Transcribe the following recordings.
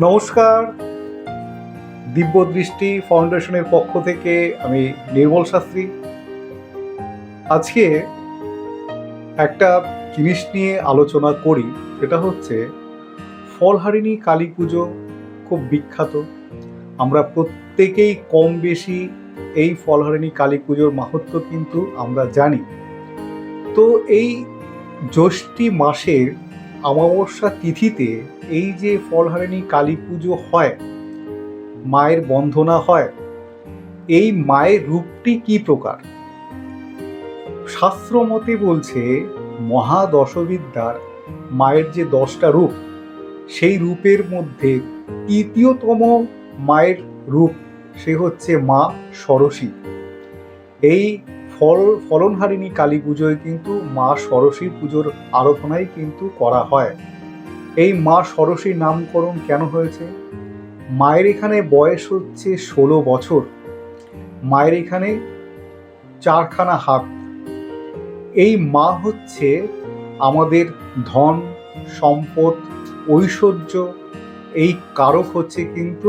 নমস্কার, দিব্যদৃষ্টি ফাউন্ডেশনের পক্ষ থেকে আমি নির্মল শাস্ত্রী। আজকে একটা জিনিস নিয়ে আলোচনা করি, সেটা হচ্ছে ফলহারিণী কালী পুজো। খুব বিখ্যাত, আমরা প্রত্যেকেই কম বেশি এই ফলহারিণী কালী পুজোর মাহাত্ম্য কিন্তু আমরা জানি। তো এই জ্যৈষ্ঠী মাসের অমাবস্যা তিথিতে এই যে ফলহারিণী কালী পুজো হয়, মায়ের বন্দনা হয়, এই মায়ের রূপটি কি প্রকার? শাস্ত্র মতে বলছে মহাদশবিদ্যার মায়ের যে 10টা রূপ, সেই রূপের মধ্যে তৃতীয়তম মায়ের রূপ সে হচ্ছে মা ষোড়শী। এই ফলনহারিণী কালী পুজোয় কিন্তু মা ষোড়শী পুজোর আরাধনাই কিন্তু করা হয়। এই মা ষোড়শীর নামকরণ কেন হয়েছে? মায়ের এখানে বয়স হচ্ছে 16 বছর, মায়ের এখানে 4খানা হাত। এই মা হচ্ছে আমাদের ধন সম্পদ ঐশ্বর্য, এই কারক হচ্ছে কিন্তু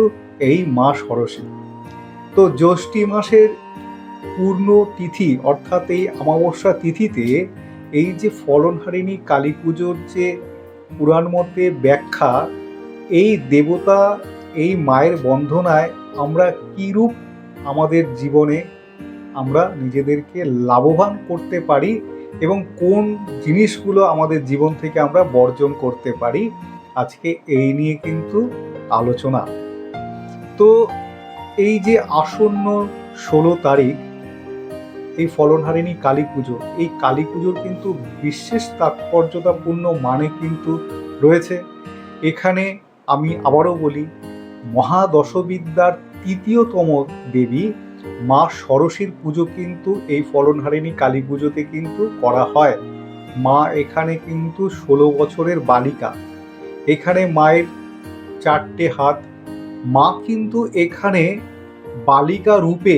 এই মা ষোড়শী। তো জ্যৈষ্ঠী মাসের পূর্ণ তিথি অর্থাৎ এই অমাবস্যা তিথিতে এই যে ফলনহারিণী কালী পুজোর যে পুরাণ মতে ব্যাখ্যা, এই দেবতা এই মায়ের বন্দনায় আমরা কীরূপ আমাদের জীবনে আমরা নিজেদেরকে লাভবান করতে পারি এবং কোন জিনিসগুলো আমাদের জীবন থেকে আমরা বর্জন করতে পারি, আজকে এই নিয়ে কিন্তু আলোচনা। তো এই যে আসন্ন 16 তারিখ এই ফলনহারিণী কালী পুজো, এই কালী পুজোর কিন্তু বিশেষ তাৎপর্যতাপূর্ণ মানে কিন্তু রয়েছে। এখানে আমি আবারও বলি, মহাদশবিদ্যার তৃতীয়তম দেবী মা ষোড়শীর পুজো কিন্তু এই ফলনহারিণী কালী পুজোতে কিন্তু করা হয়। মা এখানে কিন্তু 16 বছরের বালিকা, এখানে মায়ের 4টে হাত। মা কিন্তু এখানে বালিকা রূপে,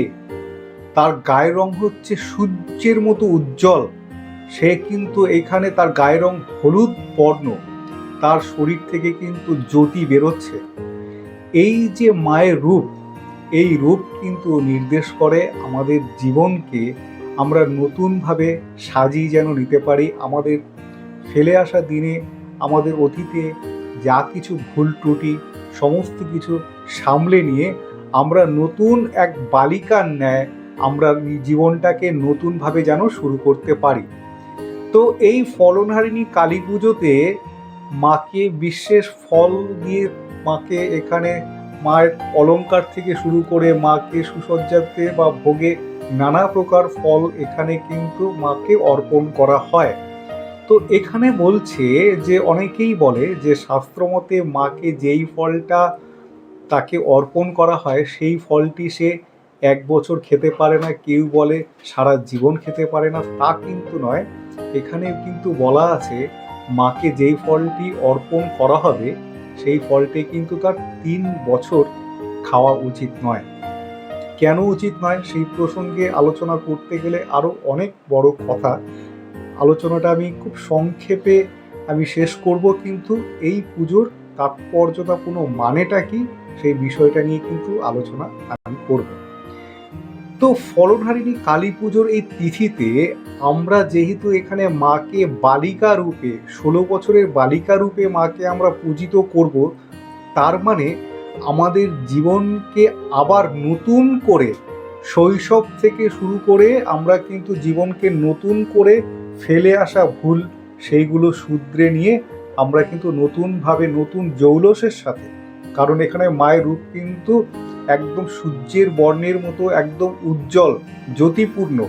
তার গায়ের রং হচ্ছে সূর্যের মতো উজ্জ্বল। সে কিন্তু এখানে তার গায়ের রং হলুদ বর্ণ, তার শরীর থেকে কিন্তু জ্যোতি বেরোচ্ছে। এই যে মায়ের রূপ, এই রূপ কিন্তু নির্দেশ করে আমাদের জীবনকে আমরা নতুনভাবে সাজিয়ে যেন নিতে পারি। আমাদের ফেলে আসা দিনে আমাদের অতীতে যা কিছু ভুল ত্রুটি সমস্ত কিছু সামলে নিয়ে আমরা নতুন এক বালিকার ন্যায় আমরা জীবনটাকে নতুনভাবে যেন শুরু করতে পারি। তো এই ফলনহারিণী কালী পুজোতে মাকে বিশেষ ফল দিয়ে, মাকে এখানে মায়ের অলংকার থেকে শুরু করে মাকে সুসজ্জাতে বা ভোগে নানা প্রকার ফল এখানে কিন্তু মাকে অর্পণ করা হয়। তো এখানে বলছে যে অনেকেই বলে যে শাস্ত্রমতে মাকে যেই ফলটা তাকে অর্পণ করা হয় সেই ফলটি সে 1 বছর খেতে পারে না, কেউ বলে সারা জীবন খেতে পারে না, তা কিন্তু নয়। এখানে কিন্তু বলা আছে মাকে যেই ফলটি অর্পণ করা হবে সেই ফলটি কিন্তু তার 3 বছর খাওয়া উচিত নয়। কেন উচিত নয় সেই প্রসঙ্গে আলোচনা করতে গেলে আরও অনেক বড় কথা, আলোচনাটা আমি খুব সংক্ষেপে আমি শেষ করব, কিন্তু এই পুজোর তাৎপর্যতাপূর্ণ মানেটা কি সেই বিষয়টা নিয়ে কিন্তু আলোচনা আমি করব। তো ফলনহারিণী কালী পুজোর এই তিথিতে আমরা যেহেতু এখানে মাকে বালিকা রূপে, 16 বছরের বালিকা রূপে মাকে আমরা পূজিত করব, তার মানে আমাদের জীবনকে আবার নতুন করে শৈশব থেকে শুরু করে আমরা কিন্তু জীবনকে নতুন করে ফেলে আসা ভুল সেইগুলো শুধরে নিয়ে আমরা কিন্তু নতুনভাবে নতুন জৌলসের সাথে, কারণ এখানে মায়ের রূপ কিন্তু একদম সূর্যের বর্ণের মতো একদম উজ্জ্বল জ্যোতিপূর্ণ।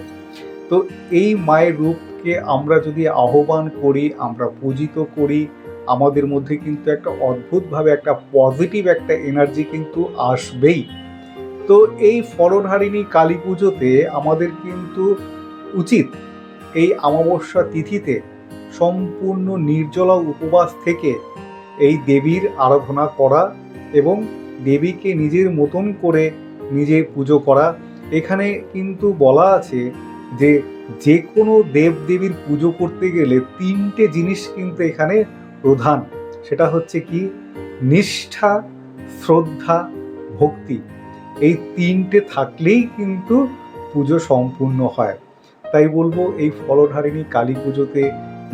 তো এই মায়ের রূপকে আমরা যদি আহ্বান করি, আমরা পূজিত করি, আমাদের মধ্যে কিন্তু একটা অদ্ভুতভাবে একটা পজিটিভ একটা এনার্জি কিন্তু আসবেই। তো এই ফলনহারিণী কালী পুজোতে আমাদের কিন্তু উচিত এই অমাবস্যা তিথিতে সম্পূর্ণ নির্জলা উপবাস থেকে এই দেবীর আরাধনা করা এবং দেবীকে নিজের মতন করে নিজে পুজো করা। এখানে কিন্তু বলা আছে যে যে কোনো দেবদেবীর পুজো করতে গেলে 3টে জিনিস কিন্তু এখানে প্রধান, সেটা হচ্ছে কি নিষ্ঠা, শ্রদ্ধা, ভক্তি, এই তিনটে থাকলেই কিন্তু পুজো সম্পূর্ণ হয়। তাই বলবো এই ফলধারিণী কালী পুজোতে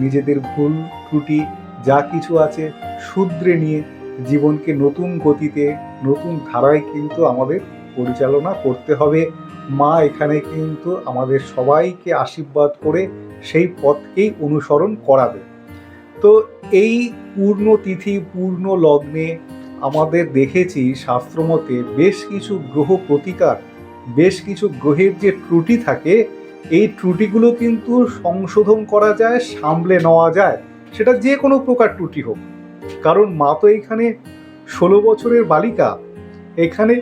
নিজেদের ভুল ত্রুটি যা কিছু আছে শুধরে নিয়ে জীবনকে নতুন গতিতে, নতুন ধারায় কিন্তু আমাদের পরিচালনা করতে হবে। মা এখানে কিন্তু আমাদের সবাইকে আশীর্বাদ করে সেই পথকেই অনুসরণ করাবে। তো এই পূর্ণ তিথি, পূর্ণ লগ্নে আমাদের দেখেছি শাস্ত্রমতে বেশ কিছু গ্রহ প্রতিকার, বেশ কিছু গ্রহের যে ত্রুটি থাকে, এই ত্রুটিগুলো কিন্তু সংশোধন করা যায়, সামলে নেওয়া যায়, সেটা যে কোনো প্রকার ত্রুটি হোক। কারণ মা তো এখানে 16 বছরের বালিকা, এখানে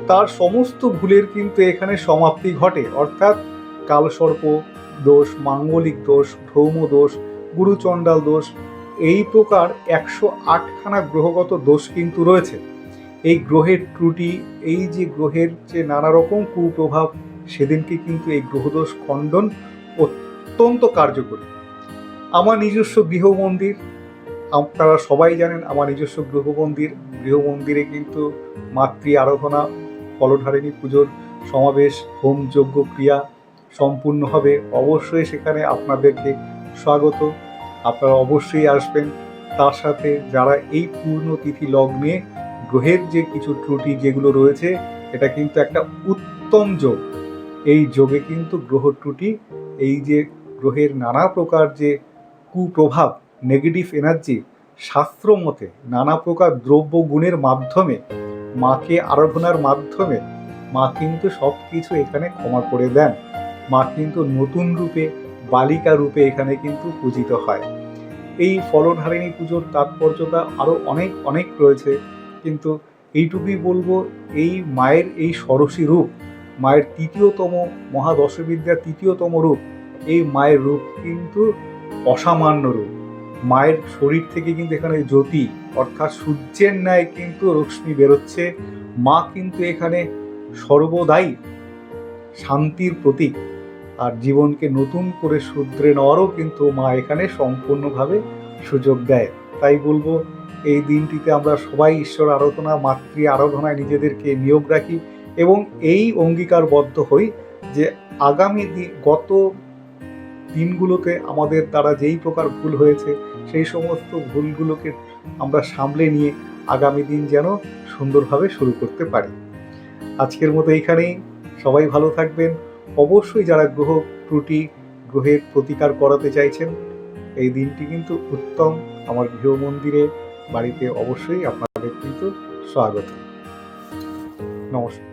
তার সমস্ত ভুলের কিন্তু এখানে সমাপ্তি ঘটে। অর্থাৎ কালসর্প দোষ, মাঙ্গলিক দোষ, ভ্রৌম দোষ, গুরুচণ্ডাল দোষ, এই প্রকার 108খানা গ্রহগত দোষ কিন্তু রয়েছে। এই গ্রহের ত্রুটি, এই যে গ্রহের যে নানা রকম কুপ্রভাব, সেদিনকে কিন্তু এই গ্রহদোষ খণ্ডন অত্যন্ত কার্যকরী। আমার নিজস্ব গৃহমন্দির, আপনারা সবাই জানেন আমার নিজস্ব গৃহমন্দিরে কিন্তু মাতৃ আরাধনা, ফলধারিণী পুজোর সমাবেশ, হোম যজ্ঞ ক্রিয়া সম্পূর্ণ হবে। অবশ্যই সেখানে আপনাদেরকে স্বাগত, আপনারা অবশ্যই আসবেন। তার সাথে যারা এই পূর্ণ তিথি লগ্নে গ্রহের যে কিছু ত্রুটি যেগুলো রয়েছে, এটা কিন্তু একটা উত্তম যোগ। এই যোগে কিন্তু গ্রহ ত্রুটি, এই যে গ্রহের নানা প্রকার যে কুপ্রভাব, নেগেটিভ এনার্জি, শাস্ত্র মতে নানা প্রকার দ্রব্য গুণের মাধ্যমে, মাকে আরাধনার মাধ্যমে মা কিন্তু সব কিছু এখানে ক্ষমা করে দেন। মা কিন্তু নতুন রূপে, বালিকা রূপে এখানে কিন্তু পূজিত হয়। এই ফলধারিণী পুজোর তাৎপর্যতা আরও অনেক অনেক রয়েছে, কিন্তু এইটুকুই বলবো, এই মায়ের এই ষোড়শী রূপ, মায়ের তৃতীয়তম মহাদশবিদ্যার তৃতীয়তম রূপ, এই মায়ের রূপ কিন্তু অসামান্য রূপ। মায়ের শরীর থেকে কিন্তু এখানে জ্যোতি, অর্থাৎ সূর্যের ন্যায় কিন্তু রশ্মি বেরোচ্ছে। মা কিন্তু এখানে সর্বদাই শান্তির প্রতীক, আর জীবনকে নতুন করে শুধরে নেওয়ারও কিন্তু মা এখানে সম্পূর্ণভাবে সুযোগ দেয়। তাই বলবো এই দিনটিতে আমরা সবাই ঈশ্বর আরাধনা, মাতৃ আরাধনায় নিজেদেরকে নিয়োগ রাখি এবং এই অঙ্গীকারবদ্ধ হই যে আগামী গত দিনগুলোতে আমাদের দ্বারা যেই প্রকার ভুল হয়েছে, সেই সমস্ত ভুলগুলোকে আমরা সামলে নিয়ে আগামী দিন যেন সুন্দরভাবে শুরু করতে পারি। আজকের মতো এইখানেই, সবাই ভালো থাকবেন। অবশ্যই যারা গ্রহ ত্রুটি, গ্রহের প্রতিকার করাতে চাইছেন, এই দিনটি কিন্তু উত্তম। আমার গৃহমন্দিরে বাড়িতে অবশ্যই আপনাদের কিন্তু স্বাগত। নমস্কার।